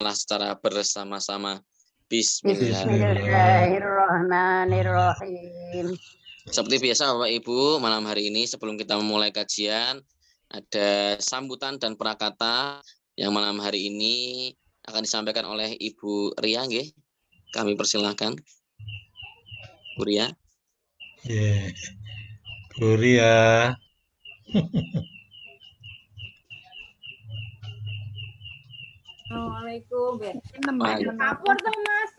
secara bersama-sama. Bismillah. Bismillahirrahmanirrahim. Seperti biasa Bapak Ibu, malam hari ini sebelum kita memulai kajian, ada sambutan dan prakata yang malam hari ini akan disampaikan oleh Ibu Ria, nggih. Kami persilahkan. Bu Ria. Yeah. Bu Ria. Assalamualaikum. Kapur tuh Mas.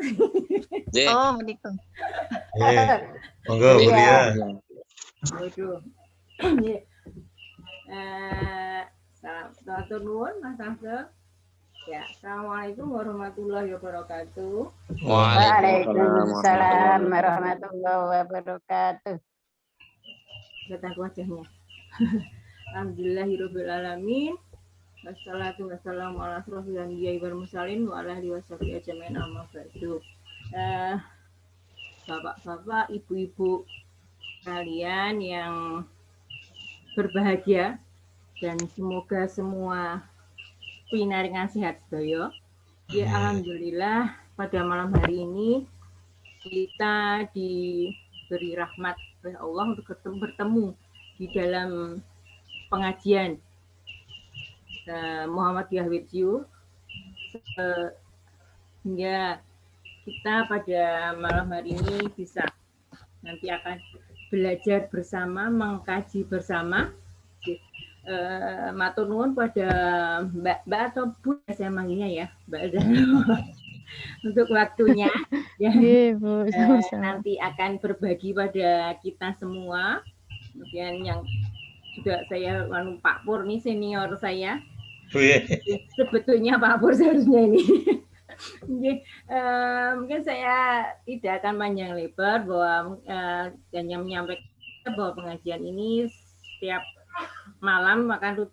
Oh, begitu. Monggo Bu Ria. Waduh. Selamat nuwun Mas Afdal. Ya, Assalamualaikum warahmatullahi wabarakatuh. Waalaikumsalam warahmatullahi wabarakatuh. Lihat wajahnya. Alhamdulillahirabbil alamin. Wassalatu wassalamu ala asrofil anbiya'i wal mursalin wa ala alihi washabihi ajmain amma ba'du. Bapak-bapak, ibu-ibu kalian yang berbahagia dan semoga semua pinaringan sehat sedaya. Ya alhamdulillah pada malam hari ini kita diberi rahmat oleh Allah untuk bertemu di dalam pengajian Muhammadiyah with you, sehingga kita pada malam hari ini bisa nanti akan belajar bersama, mengkaji bersama. Matur nuwun pada Mbak atau Bu, saya manggilnya ya, Mbak untuk waktunya ya. Bu, nanti akan berbagi pada kita semua. Kemudian yang juga saya Pak Pur nih senior saya. Sebetulnya Pak Pur seharusnya ini. Mungkin saya tidak akan panjang lebar bahwa hanya menyampaikan bahwa pengajian ini setiap malam akan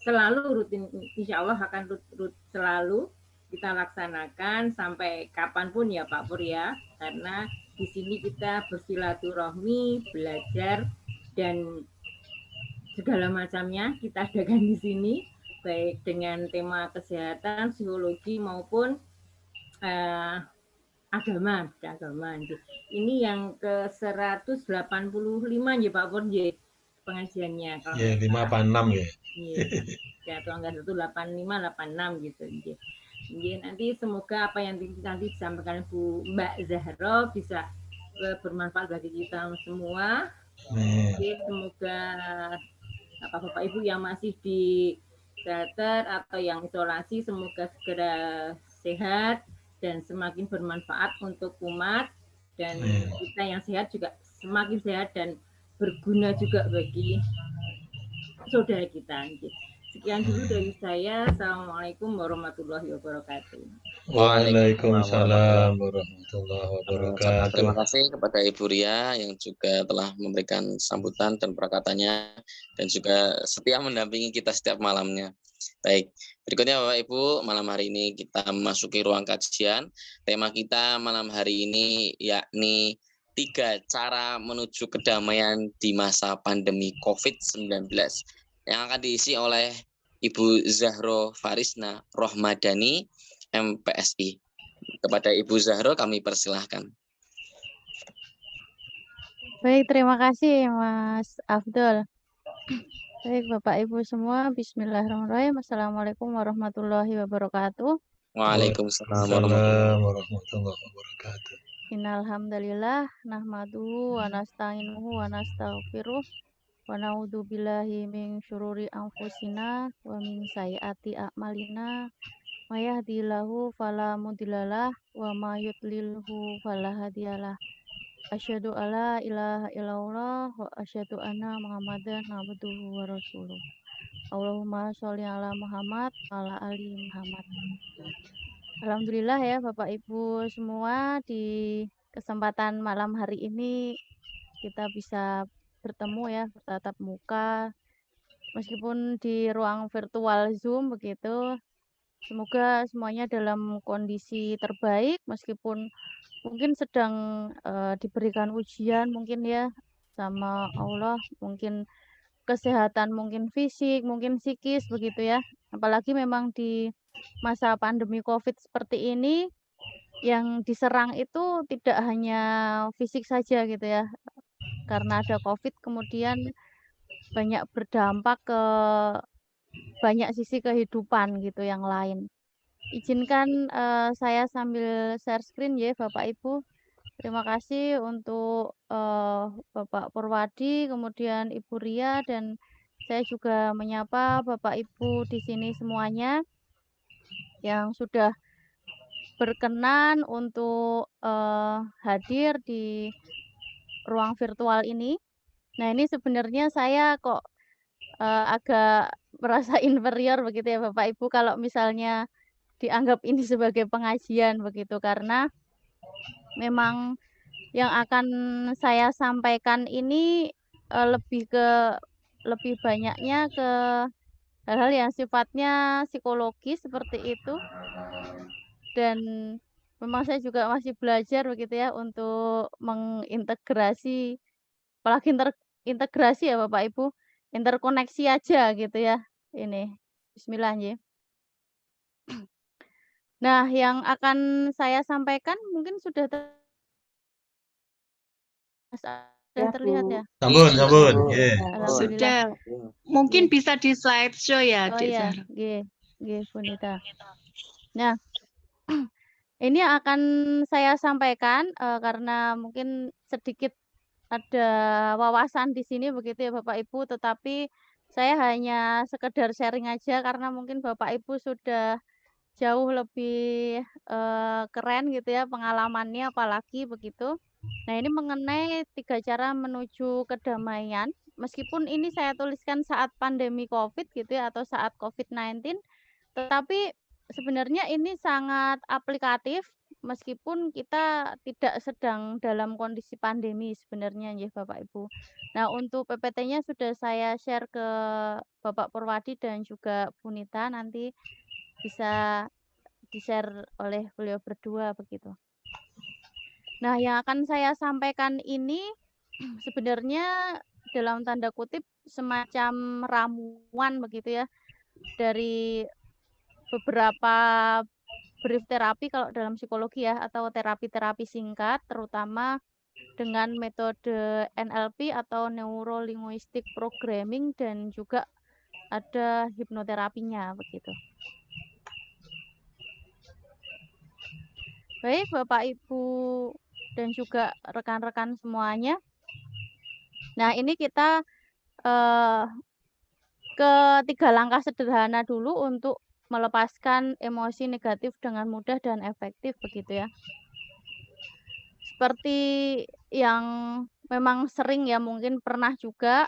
selalu rutin, insya Allah akan selalu kita laksanakan sampai kapanpun ya Pak Pur ya, karena di sini kita bersilaturahmi, belajar dan segala macamnya kita adakan di sini, baik dengan tema kesehatan, psikologi maupun agama. Ini yang ke 185 ya Pak Pur ya pengajiannya. Kalau 5 apa 6 ya? Ya, kalau enggak 185, 86 gitu. Nanti semoga apa yang nanti disampaikan Bu Mbak Zahra bisa bermanfaat bagi kita semua. Semoga Bapak Ibu yang masih di shelter atau yang isolasi semoga segera sehat dan semakin bermanfaat untuk umat, dan kita yang sehat juga semakin sehat dan berguna juga bagi saudara kita. Sekian dulu dari saya. Assalamualaikum warahmatullahi wabarakatuh. Waalaikumsalam warahmatullahi wabarakatuh. Terima kasih kepada Ibu Ria yang juga telah memberikan sambutan dan prakatanya dan juga setia mendampingi kita setiap malamnya. Baik, berikutnya Bapak Ibu, malam hari ini kita memasuki ruang kajian. Tema kita malam hari ini yakni 3 cara menuju kedamaian di masa pandemi COVID-19 yang akan diisi oleh Ibu Zahro Farisna Rohmadani, MPSI. Kepada Ibu Zahro kami persilahkan. Baik, terima kasih Mas Afdol. Baik Bapak Ibu semua, bismillahirrahmanirrahim. Assalamualaikum warahmatullahi wabarakatuh. Waalaikumsalam warahmatullahi wabarakatuh. Innalhamdalillah nahmaduhu wa nasta'inuhu wa nastaghfiruh wa na'udzubillahi min syururi anfusina wa min sayyiati a'malina. May yahdihillahu fala mudhillalah wa may yudlilhu fala hadiyalah. Asyhadu alla ilaha illallah wa asyhadu anna Muhammadan abduhu wa rasuluh. Allahumma sholli ala Muhammad wa ala ali Muhammad. Alhamdulillah ya Bapak Ibu semua, di kesempatan malam hari ini kita bisa bertemu ya, bertatap muka meskipun di ruang virtual Zoom begitu. Semoga semuanya dalam kondisi terbaik meskipun mungkin sedang diberikan ujian mungkin ya sama Allah, mungkin kesehatan, mungkin fisik, mungkin psikis begitu ya. Apalagi memang di masa pandemi COVID seperti ini, yang diserang itu tidak hanya fisik saja gitu ya. Karena ada COVID kemudian banyak berdampak ke banyak sisi kehidupan gitu yang lain. Izinkan saya sambil share screen ya Bapak Ibu. Terima kasih untuk Bapak Purwadi, kemudian Ibu Ria, dan saya juga menyapa Bapak Ibu di sini semuanya yang sudah berkenan untuk hadir di ruang virtual ini. Nah, ini sebenarnya saya kok agak merasa inferior begitu ya Bapak Ibu kalau misalnya dianggap ini sebagai pengajian begitu, karena memang yang akan saya sampaikan ini lebih banyaknya ke hal-hal yang sifatnya psikologis seperti itu, dan memang saya juga masih belajar begitu ya untuk mengintegrasi, apalagi integrasi ya Bapak Ibu, interkoneksi aja gitu ya ini. Bismillah nggih. Nah, yang akan saya sampaikan mungkin sudah terlihat ya? Sampun, sampun. Nggih. Alhamdulillah. Sudah. Mungkin bisa di slideshow ya, Oh Dik ya, Zahra. nggih, Bu Nita. Nah, ini yang akan saya sampaikan karena mungkin sedikit ada wawasan di sini begitu ya Bapak Ibu, tetapi saya hanya sekedar sharing aja karena mungkin Bapak Ibu sudah jauh lebih keren gitu ya pengalamannya apalagi begitu. Nah, ini mengenai 3 cara menuju kedamaian. Meskipun ini saya tuliskan saat pandemi COVID gitu ya atau saat COVID-19, tetapi sebenarnya ini sangat aplikatif meskipun kita tidak sedang dalam kondisi pandemi sebenarnya nggih Bapak Ibu. Nah, untuk PPT-nya sudah saya share ke Bapak Purwadi dan juga Bu Nita, nanti bisa di-share oleh beliau berdua begitu. Nah, yang akan saya sampaikan ini sebenarnya dalam tanda kutip semacam ramuan begitu ya dari beberapa brief terapi kalau dalam psikologi ya atau terapi-terapi singkat terutama dengan metode NLP atau Neuro Linguistic Programming dan juga ada hipnoterapinya begitu. Baik Bapak Ibu dan juga rekan-rekan semuanya. Nah, ini kita ke 3 langkah sederhana dulu untuk melepaskan emosi negatif dengan mudah dan efektif begitu ya. Seperti yang memang sering ya mungkin pernah juga,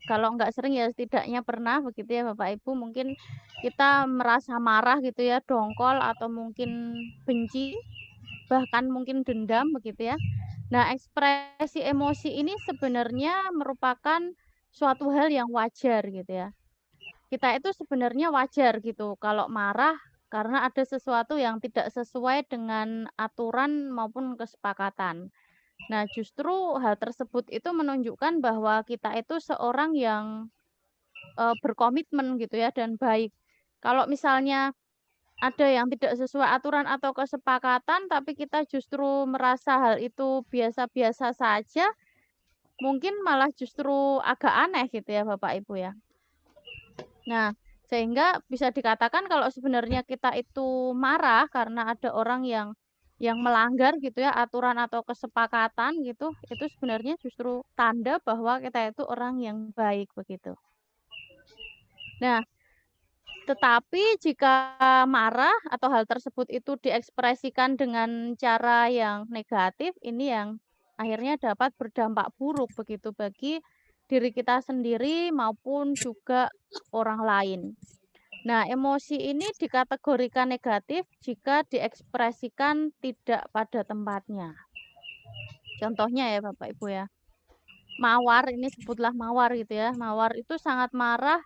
kalau nggak sering ya setidaknya pernah begitu ya Bapak Ibu, mungkin kita merasa marah gitu ya, dongkol atau mungkin benci, bahkan mungkin dendam begitu ya. Nah, ekspresi emosi ini sebenarnya merupakan suatu hal yang wajar gitu ya. Kita itu sebenarnya wajar gitu kalau marah karena ada sesuatu yang tidak sesuai dengan aturan maupun kesepakatan. Nah, justru hal tersebut itu menunjukkan bahwa kita itu seorang yang berkomitmen gitu ya dan baik. Kalau misalnya ada yang tidak sesuai aturan atau kesepakatan, tapi kita justru merasa hal itu biasa-biasa saja, mungkin malah justru agak aneh gitu ya Bapak Ibu ya. Nah, sehingga bisa dikatakan kalau sebenarnya kita itu marah karena ada orang yang melanggar gitu ya aturan atau kesepakatan gitu, itu sebenarnya justru tanda bahwa kita itu orang yang baik begitu. Nah, tetapi jika marah atau hal tersebut itu diekspresikan dengan cara yang negatif, ini yang akhirnya dapat berdampak buruk begitu bagi diri kita sendiri maupun juga orang lain. Nah, emosi ini dikategorikan negatif jika diekspresikan tidak pada tempatnya. Contohnya ya Bapak Ibu ya. Mawar, ini sebutlah mawar gitu ya. Mawar itu sangat marah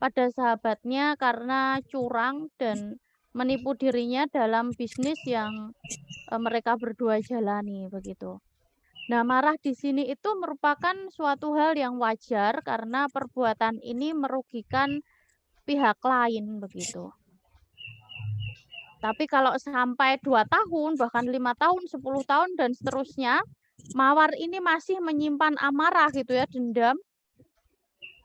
pada sahabatnya karena curang dan menipu dirinya dalam bisnis yang mereka berdua jalani begitu. Nah, marah di sini itu merupakan suatu hal yang wajar karena perbuatan ini merugikan pihak lain begitu. Tapi kalau sampai 2 tahun, bahkan 5 tahun, 10 tahun dan seterusnya, mawar ini masih menyimpan amarah gitu ya, dendam.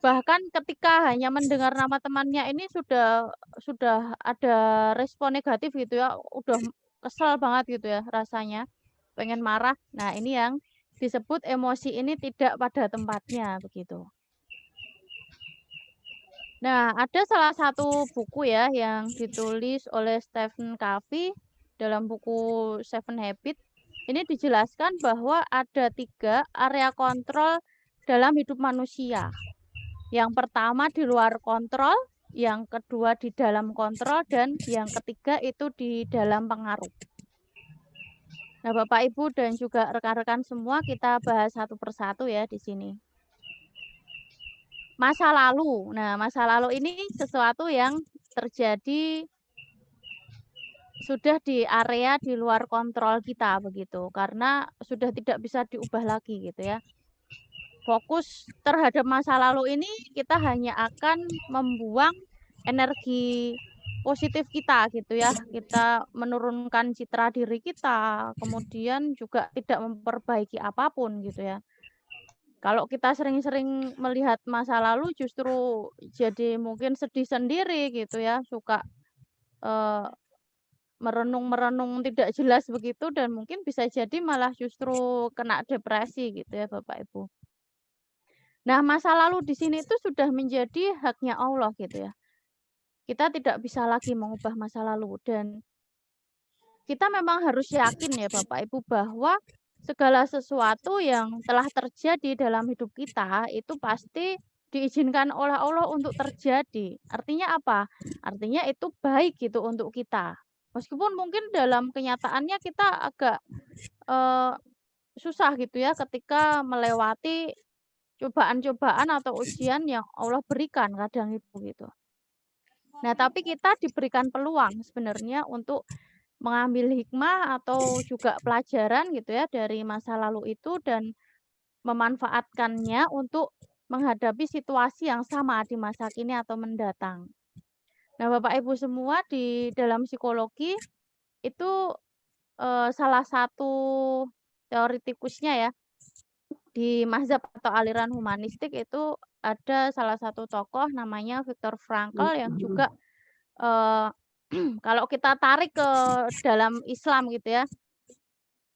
Bahkan ketika hanya mendengar nama temannya ini sudah ada respon negatif gitu ya, udah kesel banget gitu ya rasanya, pengen marah. Nah, ini yang disebut emosi ini tidak pada tempatnya begitu. Nah, ada salah satu buku ya yang ditulis oleh Stephen Covey dalam buku Seven Habits. Ini dijelaskan bahwa ada 3 area kontrol dalam hidup manusia. Yang pertama di luar kontrol, yang kedua di dalam kontrol, dan yang ketiga itu di dalam pengaruh. Nah, Bapak Ibu dan juga rekan-rekan semua, kita bahas satu persatu ya di sini. Masa lalu. Nah, masa lalu ini sesuatu yang terjadi sudah di area di luar kontrol kita begitu, karena sudah tidak bisa diubah lagi gitu ya. Fokus terhadap masa lalu ini kita hanya akan membuang energi positif kita gitu ya. Kita menurunkan citra diri kita, kemudian juga tidak memperbaiki apapun gitu ya. Kalau kita sering-sering melihat masa lalu justru jadi mungkin sedih sendiri gitu ya, suka merenung-merenung tidak jelas begitu dan mungkin bisa jadi malah justru kena depresi gitu ya Bapak Ibu. Nah, masa lalu di sini itu sudah menjadi haknya Allah gitu ya. Kita tidak bisa lagi mengubah masa lalu dan kita memang harus yakin ya Bapak Ibu bahwa segala sesuatu yang telah terjadi dalam hidup kita itu pasti diizinkan oleh Allah untuk terjadi. Artinya apa? Artinya itu baik gitu untuk kita. Meskipun mungkin dalam kenyataannya kita agak susah gitu ya ketika melewati cobaan-cobaan atau ujian yang Allah berikan kadang itu gitu. Nah, tapi kita diberikan peluang sebenarnya untuk mengambil hikmah atau juga pelajaran gitu ya dari masa lalu itu dan memanfaatkannya untuk menghadapi situasi yang sama di masa kini atau mendatang. Nah, Bapak Ibu semua di dalam psikologi itu salah satu teoretikusnya ya di mazhab atau aliran humanistik itu ada salah satu tokoh namanya Viktor Frankl yang juga kalau kita tarik ke dalam Islam gitu ya,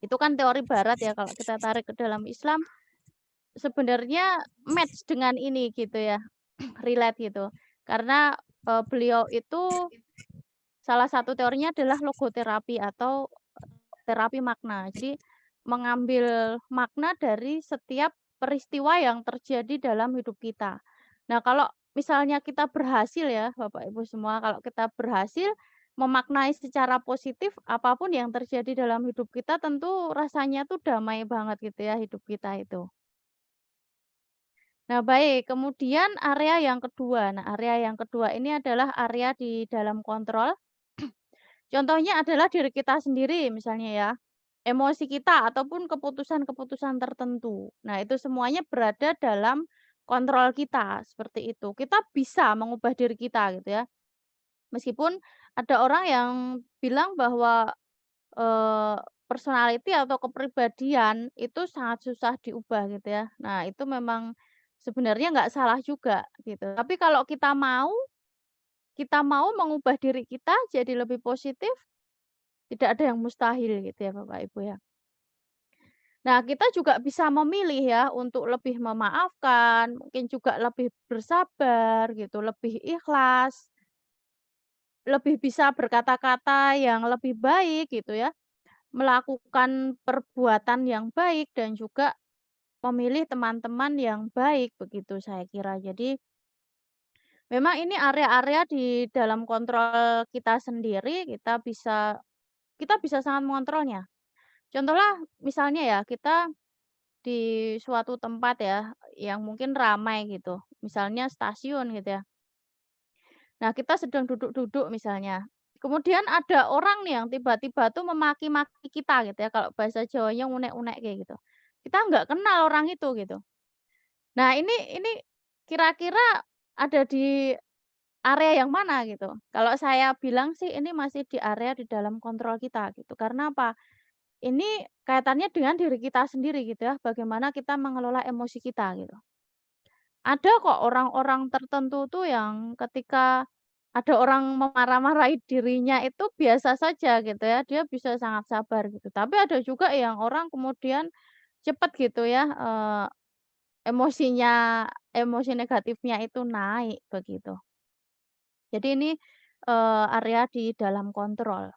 itu kan teori barat ya, kalau kita tarik ke dalam Islam sebenarnya match dengan ini gitu ya, relate gitu. Karena beliau itu salah satu teorinya adalah logoterapi atau terapi makna. Jadi mengambil makna dari setiap peristiwa yang terjadi dalam hidup kita. Nah, kalau misalnya kita berhasil ya, Bapak Ibu semua, kalau kita berhasil memaknai secara positif apapun yang terjadi dalam hidup kita, tentu rasanya tuh damai banget gitu ya hidup kita itu. Nah, baik, kemudian area yang kedua. Nah, area yang kedua ini adalah area di dalam kontrol. Contohnya adalah diri kita sendiri misalnya ya. Emosi kita ataupun keputusan-keputusan tertentu. Nah, itu semuanya berada dalam kontrol kita, seperti itu. Kita bisa mengubah diri kita gitu ya. Meskipun ada orang yang bilang bahwa personality atau kepribadian itu sangat susah diubah gitu ya. Nah, itu memang sebenarnya nggak salah juga gitu. Tapi kalau kita mau mengubah diri kita jadi lebih positif, tidak ada yang mustahil gitu ya Bapak Ibu ya. Nah, kita juga bisa memilih ya untuk lebih memaafkan, mungkin juga lebih bersabar gitu, lebih ikhlas, lebih bisa berkata-kata yang lebih baik gitu ya, melakukan perbuatan yang baik dan juga memilih teman-teman yang baik begitu saya kira. Jadi memang ini area-area di dalam kontrol kita sendiri, kita bisa sangat mengontrolnya. Contohnya misalnya ya, kita di suatu tempat ya, yang mungkin ramai gitu, misalnya stasiun gitu ya. Nah, kita sedang duduk-duduk misalnya, kemudian ada orang nih yang tiba-tiba tuh memaki-maki kita gitu ya, kalau bahasa Jawanya unek-unek kayak gitu. Kita nggak kenal orang itu gitu. Nah, ini kira-kira ada di area yang mana gitu. Kalau saya bilang sih ini masih di area di dalam kontrol kita gitu. Karena apa? Ini kaitannya dengan diri kita sendiri gitu ya, bagaimana kita mengelola emosi kita gitu. Ada kok orang-orang tertentu tuh yang ketika ada orang memarah-marahi dirinya itu biasa saja gitu ya, dia bisa sangat sabar gitu. Tapi ada juga yang orang kemudian cepat gitu ya, emosinya emosi negatifnya itu naik begitu. Jadi ini, area di dalam kontrol.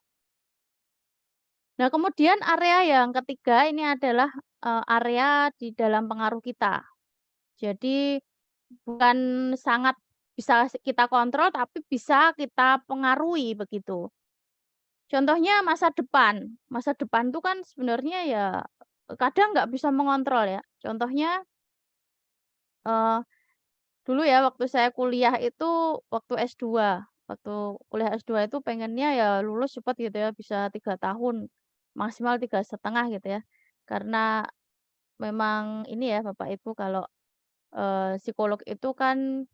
Nah kemudian area yang ketiga ini adalah, area di dalam pengaruh kita. Jadi bukan sangat bisa kita kontrol, tapi bisa kita pengaruhi begitu. Contohnya masa depan. Masa depan itu kan sebenarnya ya kadang nggak bisa mengontrol ya. Contohnya, eee, dulu ya waktu saya kuliah itu waktu S2. Waktu kuliah S2 itu pengennya ya lulus cepat gitu ya, bisa 3 tahun, maksimal 3,5 gitu ya. Karena memang ini ya Bapak Ibu kalau, psikolog itu kan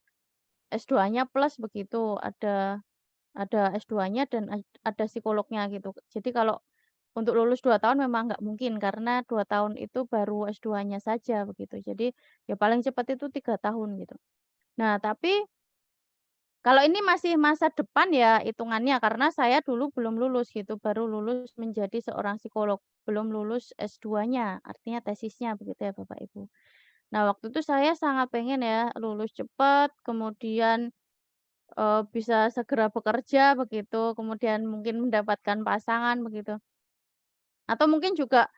S2-nya plus begitu, ada S2-nya dan ada psikolognya gitu. Jadi kalau untuk lulus 2 tahun memang nggak mungkin karena 2 tahun itu baru S2-nya saja begitu. Jadi ya paling cepat itu 3 tahun gitu. Nah tapi kalau ini masih masa depan ya hitungannya karena saya dulu belum lulus gitu, baru lulus menjadi seorang psikolog, belum lulus S2-nya, artinya tesisnya begitu ya Bapak Ibu. Nah waktu itu saya sangat pengen ya lulus cepat, kemudian bisa segera bekerja begitu, kemudian mungkin mendapatkan pasangan begitu. Atau mungkin juga,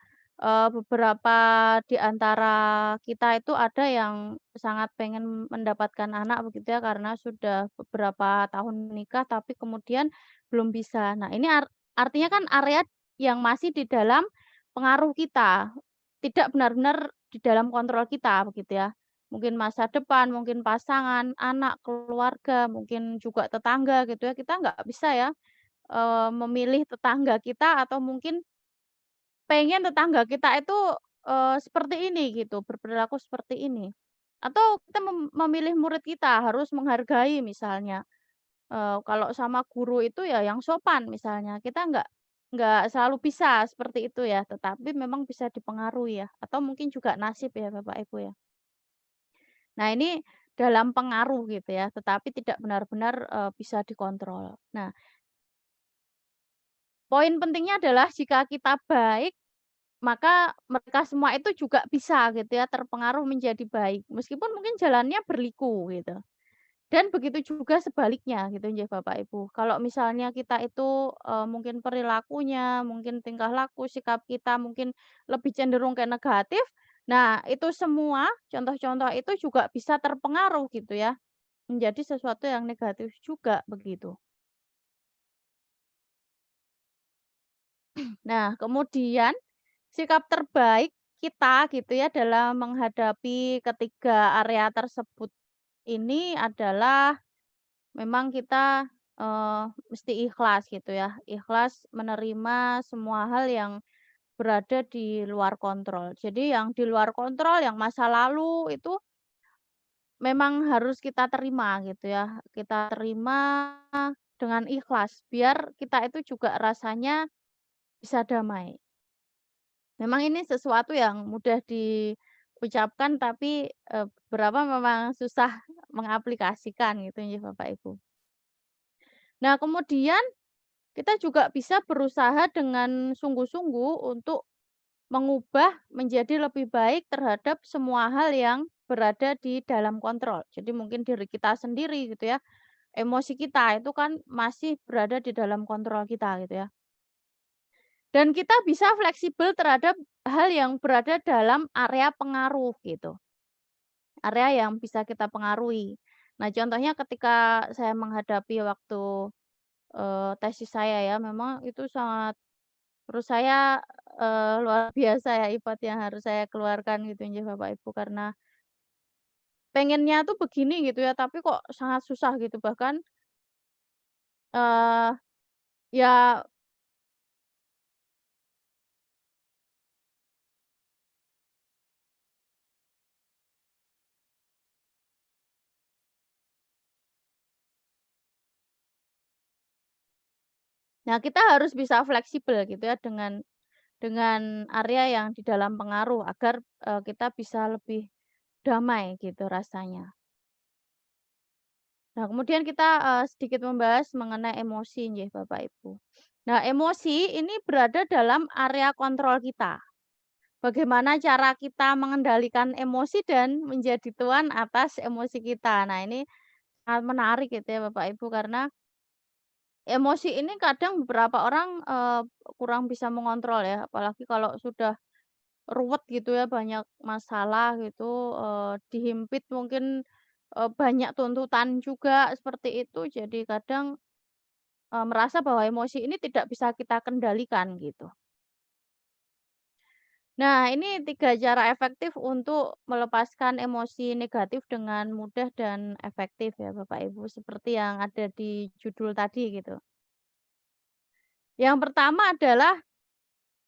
beberapa di antara kita itu ada yang sangat pengen mendapatkan anak begitu ya, karena sudah beberapa tahun menikah tapi kemudian belum bisa. Nah ini artinya kan area yang masih di dalam pengaruh kita, tidak benar-benar di dalam kontrol kita begitu ya. Mungkin masa depan, mungkin pasangan, anak, keluarga, mungkin juga tetangga gitu ya, kita nggak bisa ya, memilih tetangga kita atau mungkin pengen tetangga kita itu, seperti ini gitu, berperilaku seperti ini. Atau kita memilih murid kita harus menghargai misalnya, kalau sama guru itu ya yang sopan misalnya, kita nggak selalu bisa seperti itu ya, tetapi memang bisa dipengaruhi ya, atau mungkin juga nasib ya Bapak Ibu ya. Nah ini dalam pengaruh gitu ya, tetapi tidak benar-benar, bisa dikontrol. Nah, poin pentingnya adalah jika kita baik, maka mereka semua itu juga bisa gitu ya, terpengaruh menjadi baik, meskipun mungkin jalannya berliku gitu. Dan begitu juga sebaliknya gitu ya Bapak Ibu. Kalau misalnya kita itu, mungkin perilakunya, mungkin tingkah laku, sikap kita mungkin lebih cenderung ke negatif, nah itu semua contoh-contoh itu juga bisa terpengaruh gitu ya, menjadi sesuatu yang negatif juga begitu. Nah kemudian sikap terbaik kita gitu ya dalam menghadapi ketiga area tersebut ini adalah memang kita, mesti ikhlas gitu ya, ikhlas menerima semua hal yang berada di luar kontrol. Jadi yang di luar kontrol, yang masa lalu itu memang harus kita terima gitu ya, kita terima dengan ikhlas biar kita itu juga rasanya bisa damai. Memang ini sesuatu yang mudah diucapkan tapi, beberapa memang susah mengaplikasikan gitu ya Bapak Ibu. Nah kemudian kita juga bisa berusaha dengan sungguh-sungguh untuk mengubah menjadi lebih baik terhadap semua hal yang berada di dalam kontrol. Jadi mungkin diri kita sendiri gitu ya, emosi kita itu kan masih berada di dalam kontrol kita gitu ya. Dan kita bisa fleksibel terhadap hal yang berada dalam area pengaruh gitu, area yang bisa kita pengaruhi. Nah contohnya ketika saya menghadapi waktu, tesis saya ya, memang itu sangat menurut saya, luar biasa ya effort yang harus saya keluarkan gitu ya Bapak Ibu, karena pengennya tuh begini gitu ya, tapi kok sangat susah gitu. Bahkan, eee, ya Nah, kita harus bisa fleksibel gitu ya dengan area yang di dalam pengaruh agar, kita bisa lebih damai gitu rasanya. Nah, kemudian kita, sedikit membahas mengenai emosi nggih, Bapak Ibu. Nah, emosi ini berada dalam area kontrol kita. Bagaimana cara kita mengendalikan emosi dan menjadi tuan atas emosi kita. Nah, ini sangat menarik gitu ya, Bapak Ibu, karena emosi ini kadang beberapa orang, kurang bisa mengontrol ya, apalagi kalau sudah ruwet gitu ya, banyak masalah gitu, dihimpit mungkin, banyak tuntutan juga seperti itu, jadi kadang, merasa bahwa emosi ini tidak bisa kita kendalikan gitu. Nah, ini 3 cara efektif untuk melepaskan emosi negatif dengan mudah dan efektif ya Bapak Ibu, seperti yang ada di judul tadi gitu. Yang pertama adalah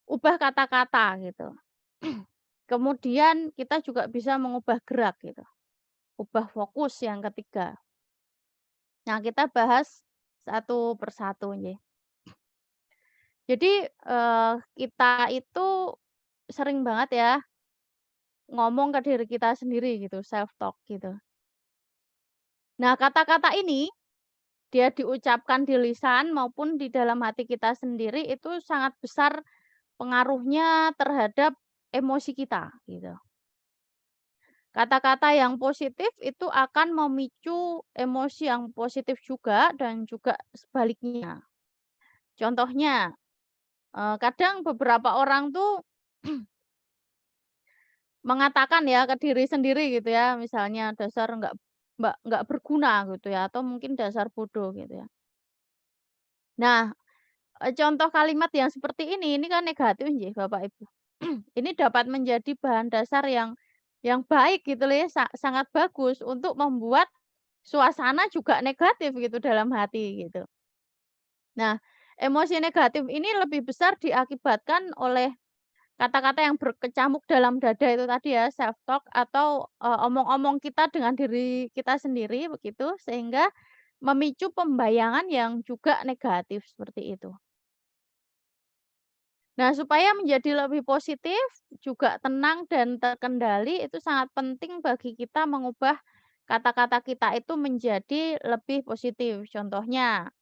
ubah kata-kata gitu. Kemudian kita juga bisa mengubah gerak gitu, ubah fokus yang ketiga. Nah, kita bahas satu persatu nggih. Jadi, kita itu sering banget ya ngomong ke diri kita sendiri gitu, self talk gitu. Nah, kata-kata ini dia diucapkan di lisan maupun di dalam hati kita sendiri itu sangat besar pengaruhnya terhadap emosi kita gitu. Kata-kata yang positif itu akan memicu emosi yang positif juga dan juga sebaliknya. Contohnya, kadang beberapa orang tuh mengatakan ya ke diri sendiri gitu ya, misalnya dasar nggak berguna gitu ya, atau mungkin dasar bodoh gitu ya. Nah, contoh kalimat yang seperti ini kan negatif nggih Bapak Ibu. Ini dapat menjadi bahan dasar yang baik gitu loh ya, sangat bagus untuk membuat suasana juga negatif gitu dalam hati gitu. Nah, emosi negatif ini lebih besar diakibatkan oleh kata-kata yang berkecamuk dalam dada itu tadi ya, self talk atau, omong-omong kita dengan diri kita sendiri begitu, sehingga memicu pembayangan yang juga negatif seperti itu. Nah, supaya menjadi lebih positif, juga tenang dan terkendali itu sangat penting bagi kita mengubah kata-kata kita itu menjadi lebih positif. Contohnya,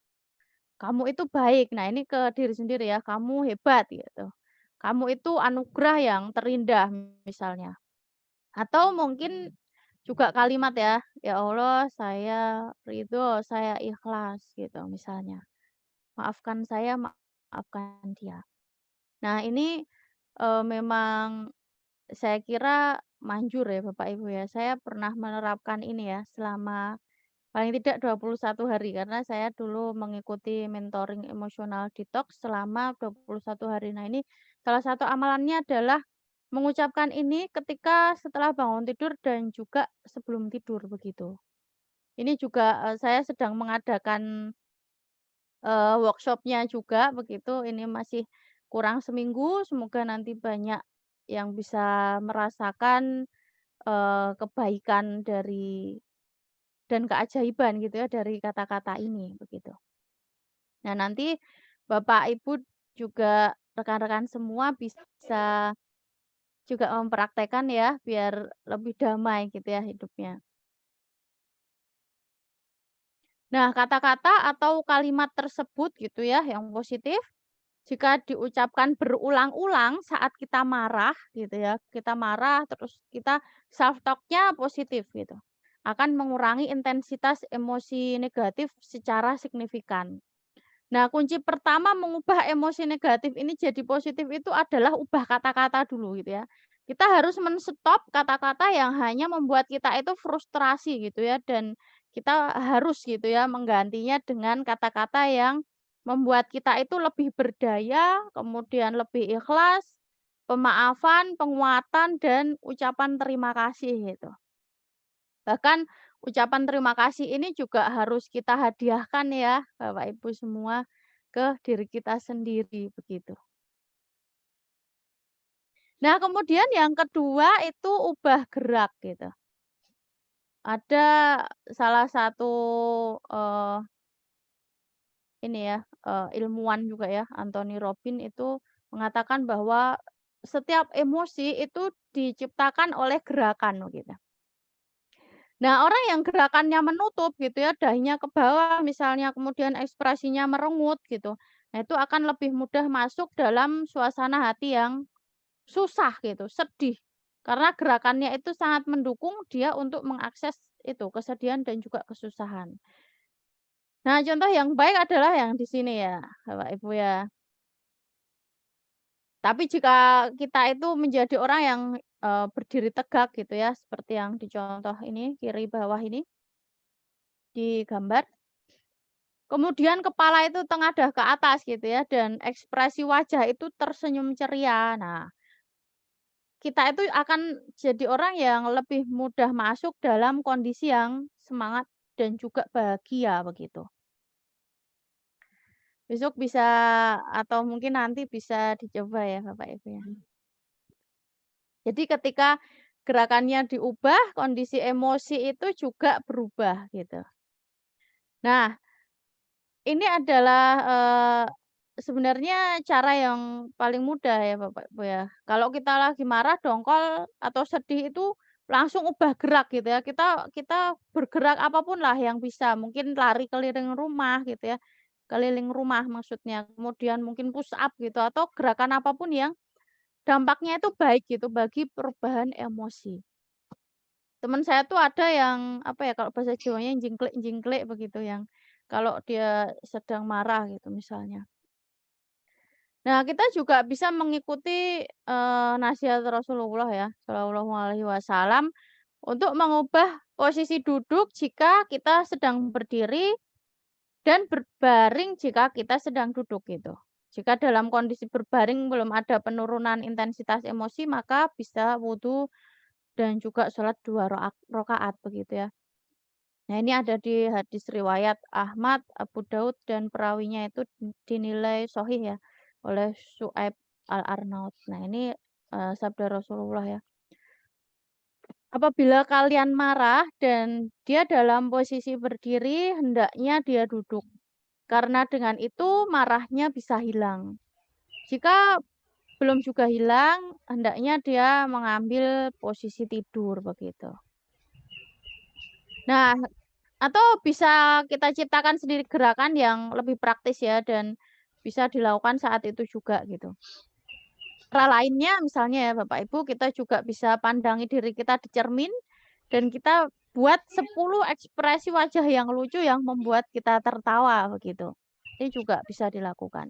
"Kamu itu baik." Nah, ini ke diri sendiri ya, "Kamu hebat." Gitu. "Kamu itu anugerah yang terindah." Misalnya. Atau mungkin juga kalimat ya, "Ya Allah, saya ridho, saya ikhlas." Gitu misalnya. "Maafkan saya, maafkan dia." Nah, ini, memang saya kira manjur ya Bapak Ibu ya. Saya pernah menerapkan ini ya selama paling tidak 21 hari karena saya dulu mengikuti mentoring emosional detox selama 21 hari. Nah, ini salah satu amalannya adalah mengucapkan ini ketika setelah bangun tidur dan juga sebelum tidur begitu. Ini juga, saya sedang mengadakan, workshop-nya juga begitu, ini masih kurang seminggu, semoga nanti banyak yang bisa merasakan, kebaikan dari dan keajaiban gitu ya dari kata-kata ini, begitu. Nah, nanti Bapak, Ibu, juga rekan-rekan semua bisa juga mempraktekkan ya, biar lebih damai gitu ya hidupnya. Nah, kata-kata atau kalimat tersebut gitu ya yang positif, jika diucapkan berulang-ulang saat kita marah gitu ya, kita marah terus kita self talk-nya positif gitu, akan mengurangi intensitas emosi negatif secara signifikan. Nah, kunci pertama mengubah emosi negatif ini jadi positif itu adalah ubah kata-kata dulu gitu ya. Kita harus men-stop kata-kata yang hanya membuat kita itu frustrasi gitu ya dan kita harus gitu ya menggantinya dengan kata-kata yang membuat kita itu lebih berdaya, kemudian lebih ikhlas, pemaafan, penguatan dan ucapan terima kasih gitu. Bahkan ucapan terima kasih ini juga harus kita hadiahkan ya, Bapak Ibu semua, ke diri kita sendiri, begitu. Nah, kemudian yang kedua itu ubah gerak gitu. Ada salah satu, eee, ini ya, ilmuwan juga ya, Anthony Robbins itu mengatakan bahwa setiap emosi itu diciptakan oleh gerakan gitu. Nah, orang yang gerakannya menutup gitu ya, dahinya ke bawah misalnya, kemudian ekspresinya merengut gitu. Nah, itu akan lebih mudah masuk dalam suasana hati yang susah gitu, sedih. Karena gerakannya itu sangat mendukung dia untuk mengakses itu, kesedihan dan juga kesusahan. Nah, contoh yang baik adalah yang di sini ya, Bapak Ibu ya. Tapi jika kita itu menjadi orang yang berdiri tegak gitu ya, seperti yang dicontoh ini, kiri bawah ini, di gambar. Kemudian kepala itu tengadah ke atas gitu ya, dan ekspresi wajah itu tersenyum ceria. Nah, kita itu akan jadi orang yang lebih mudah masuk dalam kondisi yang semangat dan juga bahagia begitu. Besok bisa atau mungkin nanti bisa dicoba ya Bapak Ibu ya. Jadi ketika gerakannya diubah, kondisi emosi itu juga berubah gitu. Nah, ini adalah sebenarnya cara yang paling mudah ya Bapak Ibu ya. Kalau kita lagi marah, dongkol, atau sedih itu langsung ubah gerak gitu ya. Kita kita bergerak apapun lah yang bisa, mungkin lari keliling rumah gitu ya, keliling rumah maksudnya, kemudian mungkin push up gitu, atau gerakan apapun yang dampaknya itu baik gitu bagi perubahan emosi. Teman saya tuh ada yang, apa ya, kalau bahasa Jawanya jingklik-jingklik begitu, yang kalau dia sedang marah gitu misalnya. Nah, kita juga bisa mengikuti, nasihat Rasulullah ya, Shallallahu Alaihi Wasallam, untuk mengubah posisi duduk jika kita sedang berdiri dan berbaring jika kita sedang duduk gitu. Jika dalam kondisi berbaring belum ada penurunan intensitas emosi, maka bisa wudhu dan juga sholat 2 rakaat begitu ya. Nah, ini ada di hadis riwayat Ahmad, Abu Daud, dan perawinya itu dinilai sahih ya oleh Syuaib Al-Arnaud. Nah, ini sabda Rasulullah ya. Apabila kalian marah dan dia dalam posisi berdiri, hendaknya dia duduk. Karena dengan itu marahnya bisa hilang. Jika belum juga hilang, hendaknya dia mengambil posisi tidur begitu. Nah, atau bisa kita ciptakan sendiri gerakan yang lebih praktis ya, dan bisa dilakukan saat itu juga gitu. Cara lainnya misalnya ya Bapak Ibu, kita juga bisa pandangi diri kita di cermin dan kita buat 10 ekspresi wajah yang lucu yang membuat kita tertawa begitu. Ini juga bisa dilakukan.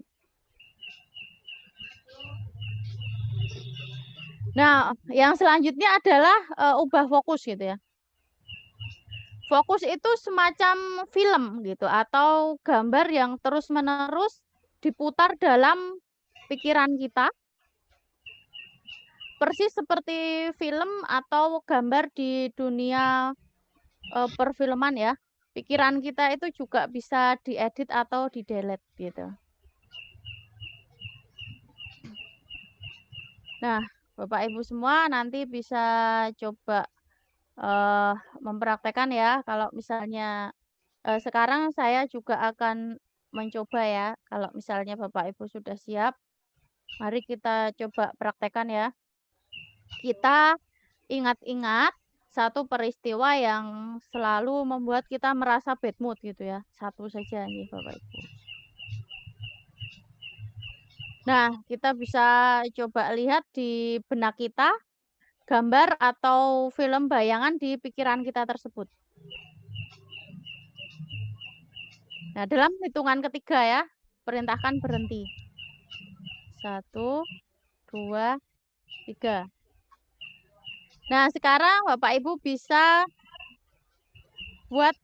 Nah, yang selanjutnya adalah ubah fokus gitu ya. Fokus itu semacam film gitu atau gambar yang terus-menerus diputar dalam pikiran kita. Persis seperti film atau gambar di dunia perfilman ya. Pikiran kita itu juga bisa diedit atau di-delete gitu. Nah, Bapak Ibu semua nanti bisa coba mempraktekkan ya. Kalau misalnya sekarang saya juga akan mencoba ya. Kalau misalnya Bapak Ibu sudah siap, mari kita coba praktekkan ya. Kita ingat-ingat satu peristiwa yang selalu membuat kita merasa bad mood gitu ya. Satu saja nih Bapak Ibu. Nah, kita bisa coba lihat di benak kita gambar atau film bayangan di pikiran kita tersebut. Nah, dalam hitungan ketiga ya, perintahkan berhenti. 1, 2, 3. Nah, sekarang Bapak Ibu bisa buat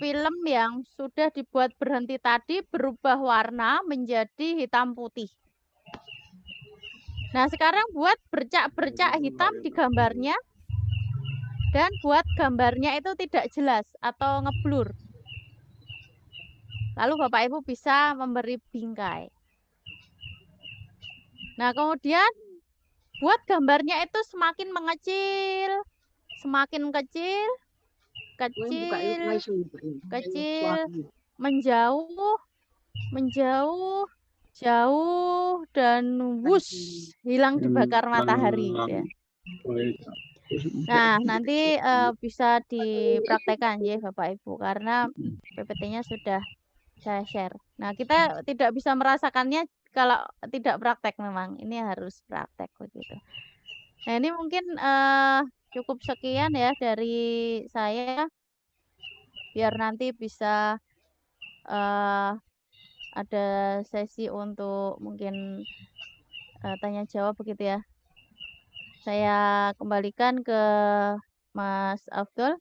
film yang sudah dibuat berhenti tadi berubah warna menjadi hitam putih. Nah, sekarang buat bercak-bercak hitam di gambarnya dan buat gambarnya itu tidak jelas atau ngeblur. Lalu Bapak Ibu bisa memberi bingkai. Nah, kemudian buat gambarnya itu semakin mengecil, semakin kecil, menjauh, menjauh, jauh dan wush hilang dibakar matahari gitu ya. Nah, nanti bisa dipraktekkan ya Bapak Ibu karena PPT-nya sudah saya share. Nah, kita tidak bisa merasakannya kalau tidak praktek memang. Ini harus praktek begitu. Nah, ini mungkin cukup sekian ya dari saya biar nanti bisa ada sesi untuk mungkin tanya jawab begitu ya. Saya kembalikan ke Mas Afdol.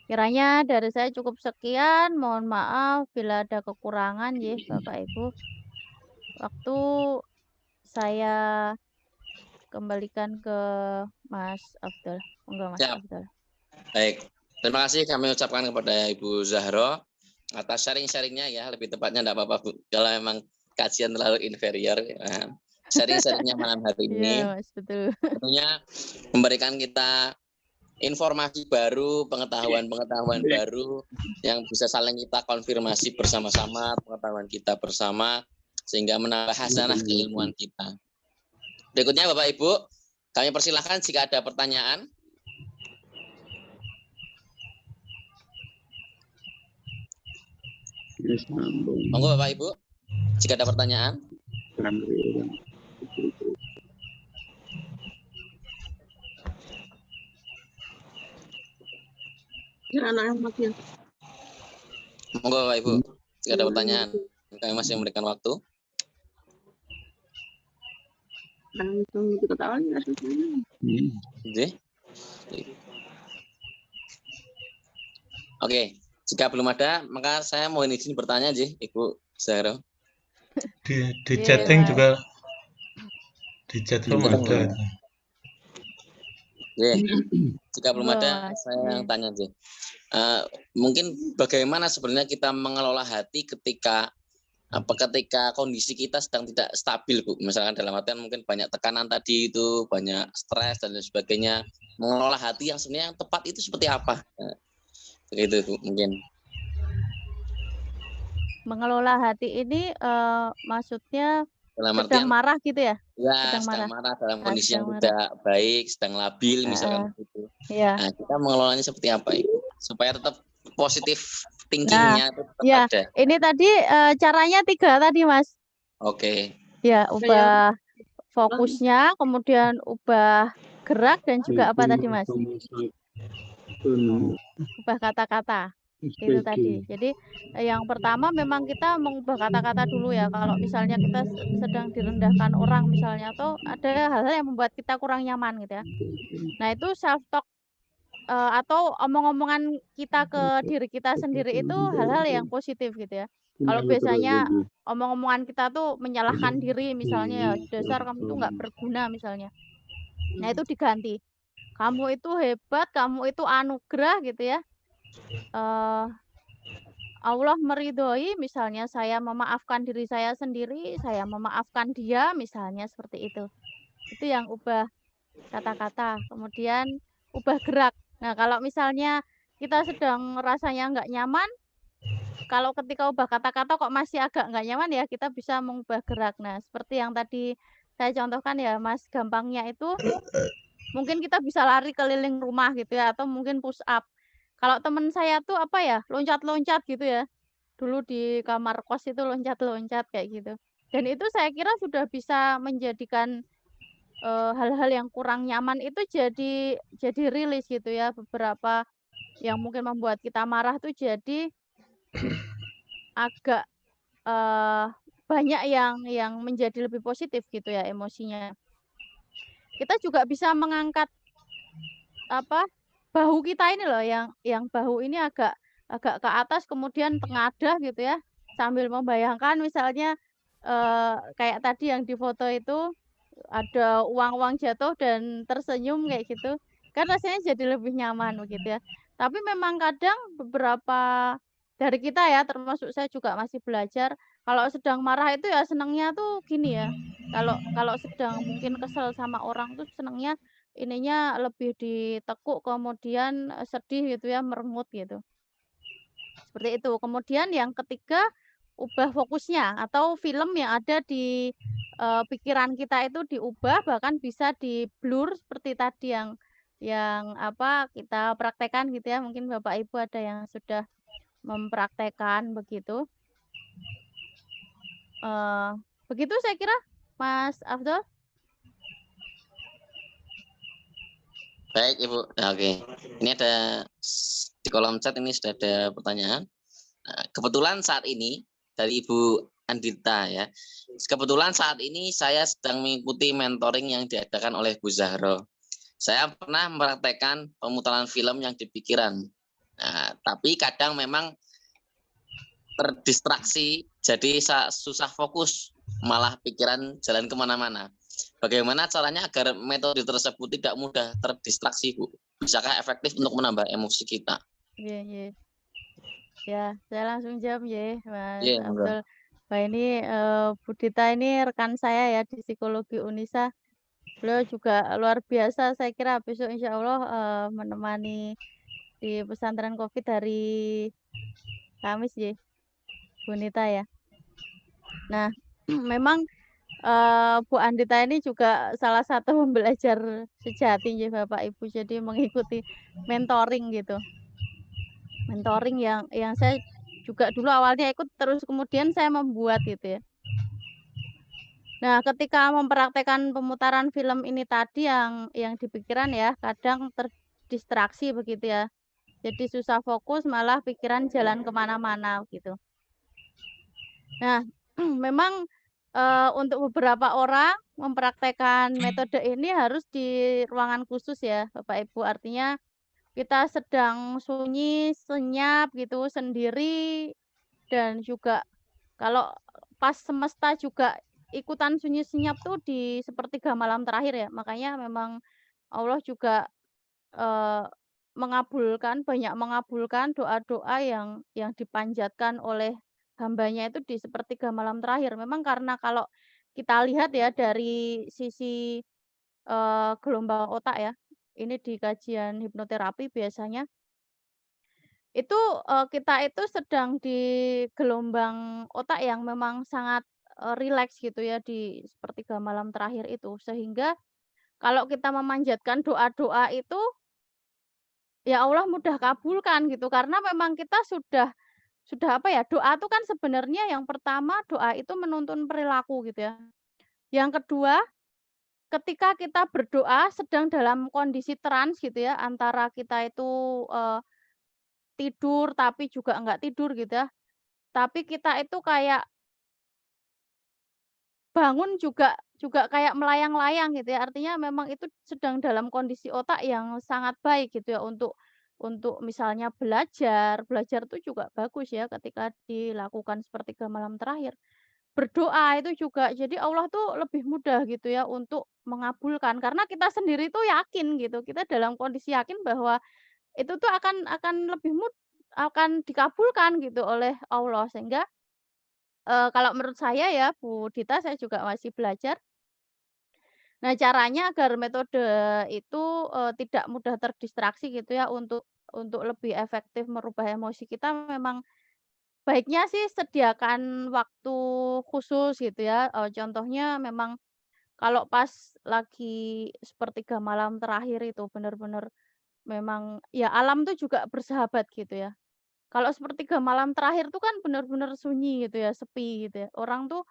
Kiranya dari saya cukup sekian. Mohon maaf bila ada kekurangan ya Bapak Ibu. Waktu saya kembalikan ke Mas Afdol. Monggo Mas Siap. Afdol. Baik. Terima kasih kami ucapkan kepada Ibu Zahro atas sharing-sharingnya ya. Lebih tepatnya enggak apa-apa Bu. Kalau memang kajian terlalu inferior. Sharing-sharingnya malam hari ini. Iya Mas, betul. Tentunya memberikan kita informasi baru, pengetahuan-pengetahuan baru yang bisa saling kita konfirmasi bersama-sama, pengetahuan kita bersama, sehingga menambah hasanah keilmuan kita. Berikutnya Bapak Ibu, kami persilahkan jika ada pertanyaan. Monggo Bapak Ibu, jika ada pertanyaan. Monggo Bapak Ibu, jika ada pertanyaan, kami masih memberikan waktu. Oke, jika belum ada, maka saya mohon izin bertanya aja, Ibu Zahro. Di chatting juga, di chat room ada. Jika belum ada, saya yang tanya aja. Mungkin bagaimana sebenarnya kita mengelola hati ketika kondisi kita sedang tidak stabil, Bu. Misalkan dalam artian mungkin banyak tekanan tadi itu, banyak stres dan lain sebagainya. Mengelola hati yang sebenarnya yang tepat itu seperti apa? Begitu, Bu, mungkin. Mengelola hati ini maksudnya Dalam sedang artian marah gitu ya? Ya, sedang marah dalam kondisi yang sedang tidak baik, sedang labil misalkan gitu. Iya. Nah, kita mengelolanya seperti apa itu? Supaya tetap positif thinking-nya itu tetap ya, ada. ini tadi caranya 3 tadi, Mas. Oke. Ya, ubah fokusnya, kemudian ubah gerak dan juga apa tadi, Mas? Ubah kata-kata. Itu tadi. Jadi yang pertama memang kita mengubah kata-kata dulu ya. Kalau misalnya kita sedang direndahkan orang misalnya atau ada hal-hal yang membuat kita kurang nyaman gitu ya. Nah, itu self talk atau omong-omongan kita ke diri kita sendiri itu hal-hal yang positif gitu ya. Kalau biasanya omong-omongan kita tuh menyalahkan diri misalnya ya, dasar kamu tuh nggak berguna misalnya. Nah, itu diganti. Kamu itu hebat, kamu itu anugerah gitu ya. Allah meridhoi misalnya saya memaafkan diri saya sendiri, saya memaafkan dia misalnya seperti itu. Itu yang ubah kata-kata, kemudian ubah gerak. Nah, kalau misalnya kita sedang rasanya nggak nyaman, kalau ketika ubah kata-kata kok masih agak nggak nyaman ya, kita bisa mengubah gerak. Nah, seperti yang tadi saya contohkan ya, Mas, gampangnya itu mungkin kita bisa lari keliling rumah gitu ya, atau mungkin push up. Kalau teman saya tuh apa ya, loncat-loncat gitu ya. Dulu di kamar kos itu loncat-loncat kayak gitu. Dan itu saya kira sudah bisa menjadikan hal-hal yang kurang nyaman itu jadi rilis gitu ya. Beberapa yang mungkin membuat kita marah tuh jadi agak banyak yang menjadi lebih positif gitu ya emosinya. Kita juga bisa mengangkat bahu kita ini loh yang bahu ini agak ke atas kemudian tengadah gitu ya. Sambil membayangkan misalnya kayak tadi yang di foto itu ada uang-uang jatuh dan tersenyum kayak gitu. Kan rasanya jadi lebih nyaman begitu ya. Tapi memang kadang beberapa dari kita ya termasuk saya juga masih belajar kalau sedang marah itu ya senangnya tuh gini ya. Kalau sedang mungkin kesel sama orang tuh senangnya ininya lebih ditekuk kemudian sedih gitu ya, merengut gitu. Seperti itu. Kemudian yang ketiga ubah fokusnya atau film yang ada di pikiran kita itu diubah, bahkan bisa di-blur seperti tadi yang apa kita praktekkan gitu ya. Mungkin Bapak Ibu ada yang sudah mempraktekkan begitu. Begitu saya kira, Mas Afdol. Baik, Ibu. Nah, oke. Ini ada di kolom chat ini sudah ada pertanyaan. Nah, kebetulan saat ini dari Ibu Andita ya. Kebetulan saat ini saya sedang mengikuti mentoring yang diadakan oleh Bu Zahro. Saya pernah mempraktekkan pemutaran film yang di pikiran. Nah, tapi kadang memang terdistraksi, jadi susah fokus, malah pikiran jalan kemana-mana. Bagaimana caranya agar metode tersebut tidak mudah terdistraksi, Bu? Bisakah efektif untuk menambah emosi kita? Iya. Ya, saya langsung jawab ya, Mas Iya, Abdul. Wah, ini Bu Dita ini rekan saya ya di Psikologi Unisa. Beliau juga luar biasa, saya kira besok insya Allah menemani di pesantren Covid hari Kamis ya, Bu Nita ya. Nah, memang Bu Andita ini juga salah satu pembelajar sejati ya Bapak Ibu. Jadi mengikuti mentoring gitu. Mentoring yang saya juga dulu awalnya ikut, terus kemudian saya membuat gitu ya. Nah, ketika mempraktekkan pemutaran film ini tadi yang di pikiran ya, kadang terdistraksi begitu ya. Jadi susah fokus, malah pikiran jalan kemana-mana gitu. Nah, memang untuk beberapa orang mempraktekkan metode ini harus di ruangan khusus ya, Bapak Ibu. Artinya kita sedang sunyi, senyap gitu sendiri, dan juga kalau pas semesta juga ikutan sunyi senyap tuh di sepertiga malam terakhir ya. Makanya memang Allah juga banyak mengabulkan doa-doa yang dipanjatkan oleh hambanya itu di sepertiga malam terakhir. Memang karena kalau kita lihat ya dari sisi gelombang otak ya, ini di kajian hipnoterapi biasanya itu kita itu sedang di gelombang otak yang memang sangat rileks gitu ya di sepertiga malam terakhir itu. Sehingga kalau kita memanjatkan doa-doa itu, ya Allah mudah kabulkan gitu. Karena memang kita sudah apa ya, doa itu kan sebenarnya yang pertama doa itu menuntun perilaku gitu ya. Yang kedua, ketika kita berdoa sedang dalam kondisi trans gitu ya, antara kita itu tidur tapi juga enggak tidur gitu ya. Tapi kita itu kayak bangun juga kayak melayang-layang gitu ya. Artinya memang itu sedang dalam kondisi otak yang sangat baik gitu ya untuk misalnya belajar. Belajar itu juga bagus ya ketika dilakukan sepertiga malam terakhir. Berdoa itu juga. Jadi Allah tuh lebih mudah gitu ya untuk mengabulkan karena kita sendiri tuh yakin gitu. Kita dalam kondisi yakin bahwa itu tuh akan lebih akan dikabulkan gitu oleh Allah. Sehingga kalau menurut saya ya, Bu Dita, saya juga masih belajar. Nah, caranya agar metode itu, tidak mudah terdistraksi gitu ya, untuk lebih efektif merubah emosi kita memang baiknya sih sediakan waktu khusus gitu ya, contohnya memang kalau pas lagi sepertiga malam terakhir itu benar-benar memang ya alam tuh juga bersahabat gitu ya. Kalau sepertiga malam terakhir tuh kan benar-benar sunyi gitu ya, sepi gitu ya. Orang tuh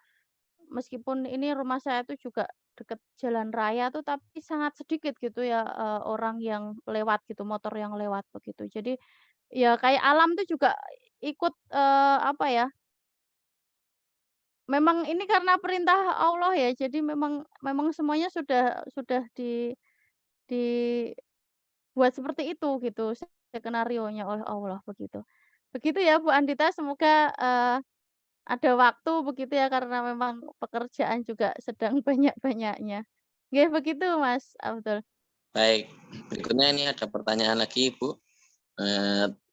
meskipun ini rumah saya tuh juga deket jalan raya tuh, tapi sangat sedikit gitu ya, orang yang lewat gitu, motor yang lewat begitu. Jadi, ya kayak alam tuh juga ikut, apa ya, memang ini karena perintah Allah ya, jadi memang memang semuanya sudah dibuat seperti itu gitu, skenarionya oleh Allah begitu. Begitu ya Bu Andita, semoga, ada waktu begitu ya, karena memang pekerjaan juga sedang banyak-banyaknya. Nggih begitu Mas Abdul. Baik, berikutnya ini ada pertanyaan lagi, Ibu,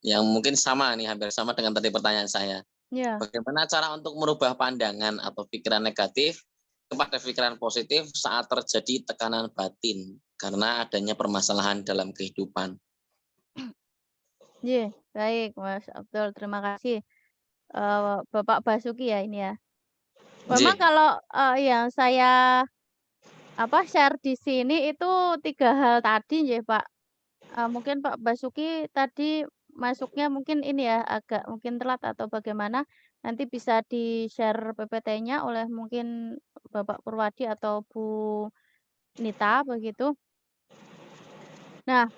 yang mungkin sama nih, hampir sama dengan tadi pertanyaan saya. Ya. Bagaimana cara untuk merubah pandangan atau pikiran negatif kepada pikiran positif saat terjadi tekanan batin karena adanya permasalahan dalam kehidupan? Baik Mas Abdul, terima kasih. Bapak Basuki ya ini ya. Nggih. Memang kalau, yang saya share di sini itu 3 hal tadi nggih, Pak. Mungkin Pak Basuki tadi masuknya mungkin ini ya, agak mungkin telat atau bagaimana, nanti bisa di-share PPT-nya oleh mungkin Bapak Purwadi atau Bu Nita begitu. Nah,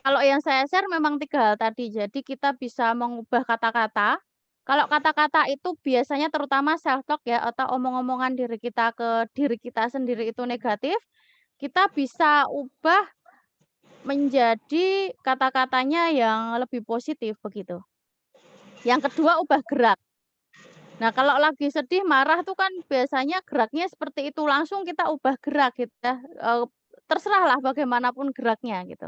kalau yang saya share memang 3 hal tadi. Jadi kita bisa mengubah kata-kata. Kalau kata-kata itu biasanya terutama self talk ya atau omong-omongan diri kita ke diri kita sendiri itu negatif, kita bisa ubah menjadi kata-katanya yang lebih positif begitu. Yang kedua ubah gerak. Nah, kalau lagi sedih, marah tuh kan biasanya geraknya seperti itu, langsung kita ubah gerak gitu ya, terserahlah bagaimanapun geraknya gitu.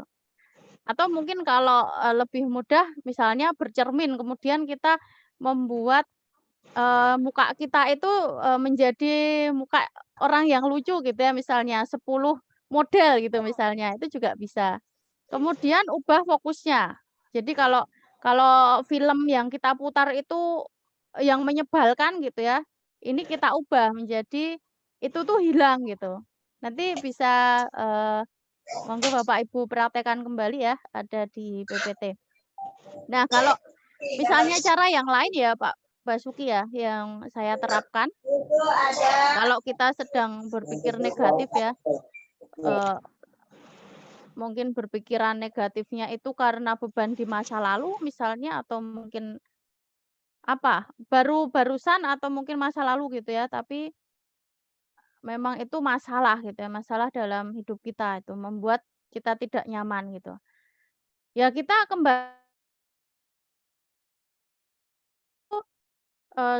Atau mungkin kalau, lebih mudah misalnya bercermin kemudian kita membuat, muka kita itu, menjadi muka orang yang lucu gitu ya misalnya 10 model gitu misalnya, itu juga bisa. Kemudian ubah fokusnya. Jadi kalau kalau film yang kita putar itu yang menyebalkan gitu ya, ini kita ubah menjadi itu tuh hilang gitu. Nanti bisa, monggo Bapak Ibu praktekkan kembali ya, ada di PPT. Nah, kalau misalnya cara yang lain ya Pak Basuki ya, yang saya terapkan, kalau kita sedang berpikir negatif ya, eee, mungkin berpikiran negatifnya itu karena beban di masa lalu misalnya atau mungkin barusan atau mungkin masa lalu gitu ya, tapi memang itu masalah gitu ya, masalah dalam hidup kita itu membuat kita tidak nyaman gitu. Ya kita kembali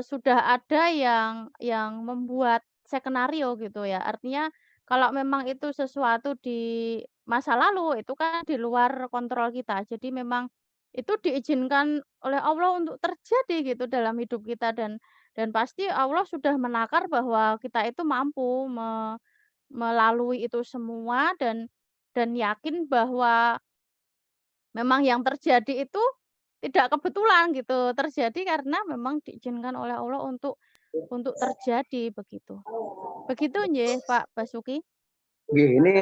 sudah ada yang membuat skenario gitu ya. Artinya kalau memang itu sesuatu di masa lalu, itu kan di luar kontrol kita. Jadi memang itu diizinkan oleh Allah untuk terjadi gitu dalam hidup kita dan pasti Allah sudah menakar bahwa kita itu mampu melalui itu semua dan yakin bahwa memang yang terjadi itu tidak kebetulan gitu, terjadi karena memang diizinkan oleh Allah untuk terjadi begitu. Begitu nggih, Pak Basuki? Nggih, ini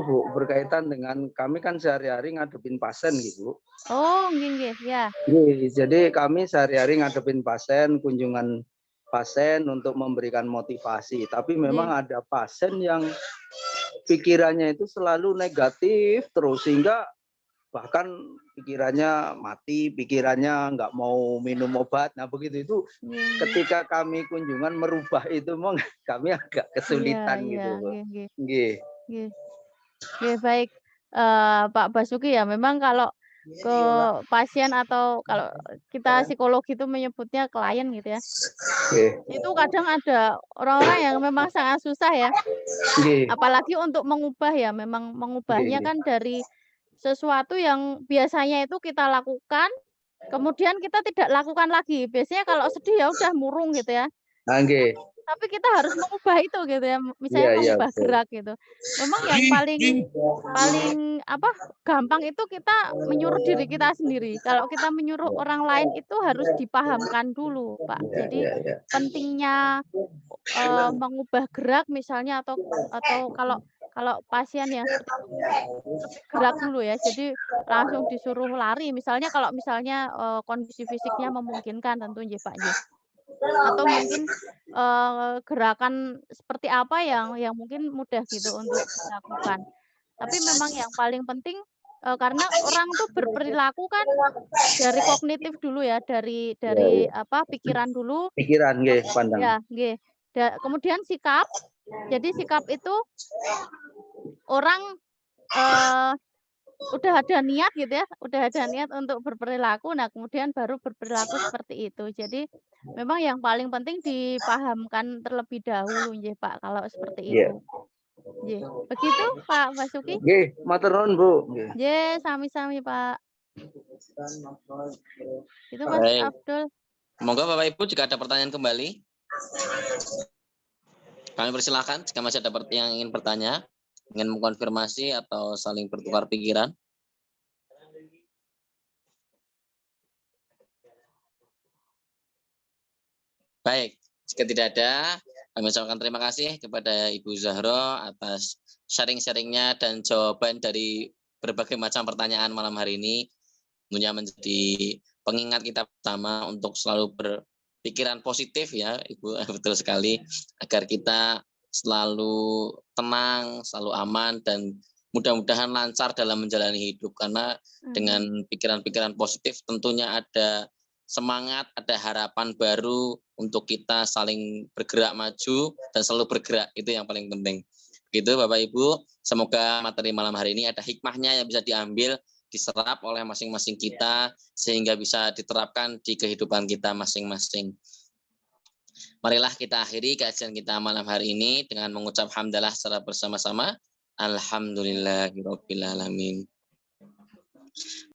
Bu, berkaitan dengan kami kan sehari-hari ngadepin pasien gitu. Oh, nggih nggih, ya. Nggih, jadi kami sehari-hari ngadepin pasien, kunjungan pasien untuk memberikan motivasi. Tapi memang Nggih. ada pasien yang pikirannya itu selalu negatif terus sehingga bahkan pikirannya mati, pikirannya nggak mau minum obat. Nah begitu itu Nggih nggih. ketika kami kunjungan merubah itu memang kami agak Iya kesulitan iya, gitu. nggih nggih. Nggih. Nggih. Nggih, baik, Pak Basuki ya, memang kalau ke pasien atau kalau kita psikolog itu menyebutnya klien gitu ya, Nggih. itu kadang ada orang-orang yang memang sangat susah ya. Nggih. Apalagi untuk mengubah ya, memang mengubahnya Nggih. kan dari sesuatu yang biasanya itu kita lakukan, kemudian kita tidak lakukan lagi. Biasanya kalau sedih ya udah murung gitu ya. Nah, nggih. Tapi kita harus mengubah itu gitu ya, Iya, misalnya iya, mengubah betul. gerak gitu. Memang yang paling paling gampang itu kita menyuruh diri kita sendiri. Kalau kita menyuruh orang lain itu harus dipahamkan dulu, Pak. Iya, Jadi iya, iya. pentingnya, mengubah gerak misalnya atau kalau kalau pasien yang seperti itu lebih gerak dulu ya. Jadi langsung disuruh lari misalnya kalau misalnya, kondisi fisiknya memungkinkan tentu nggih, Pak, nggih. Atau mungkin, gerakan seperti apa yang mungkin mudah gitu untuk dilakukan. Tapi memang yang paling penting, karena orang tuh berperilaku kan dari kognitif dulu ya, Iya, dari iya. pikiran dulu, Pikiran nggih, pandang. ya nggih, kemudian sikap. Jadi sikap itu orang, eee, udah ada niat gitu ya, udah ada niat untuk berperilaku, nah kemudian baru berperilaku seperti itu. Jadi memang yang paling penting dipahamkan terlebih dahulu nggih, Pak, kalau seperti Iya. itu. Nggih. Begitu Pak Basuki? Nggih, matur nuwun, Bu. Nggih. Nggih, sami-sami, Pak. Itu Mas Baik. Abdul. Monggo Bapak Ibu jika ada pertanyaan kembali. Kami persilahkan jika masih ada yang ingin bertanya, ingin mengkonfirmasi atau saling bertukar pikiran. Baik, jika tidak ada, kami ucapkan terima kasih kepada Ibu Zahro atas sharing-sharingnya dan jawaban dari berbagai macam pertanyaan malam hari ini. Tentunya menjadi pengingat kita bersama untuk selalu berpikiran positif ya Ibu, betul sekali, agar kita selalu tenang, selalu aman, dan mudah-mudahan lancar dalam menjalani hidup. Karena dengan pikiran-pikiran positif tentunya ada semangat, ada harapan baru untuk kita saling bergerak maju dan selalu bergerak. Itu yang paling penting. Begitu Bapak Ibu, semoga materi malam hari ini ada hikmahnya yang bisa diambil, diserap oleh masing-masing kita sehingga bisa diterapkan di kehidupan kita masing-masing. Marilah kita akhiri kajian kita malam hari ini dengan mengucap hamdalah secara bersama-sama. Alhamdulillahirabbil alamin.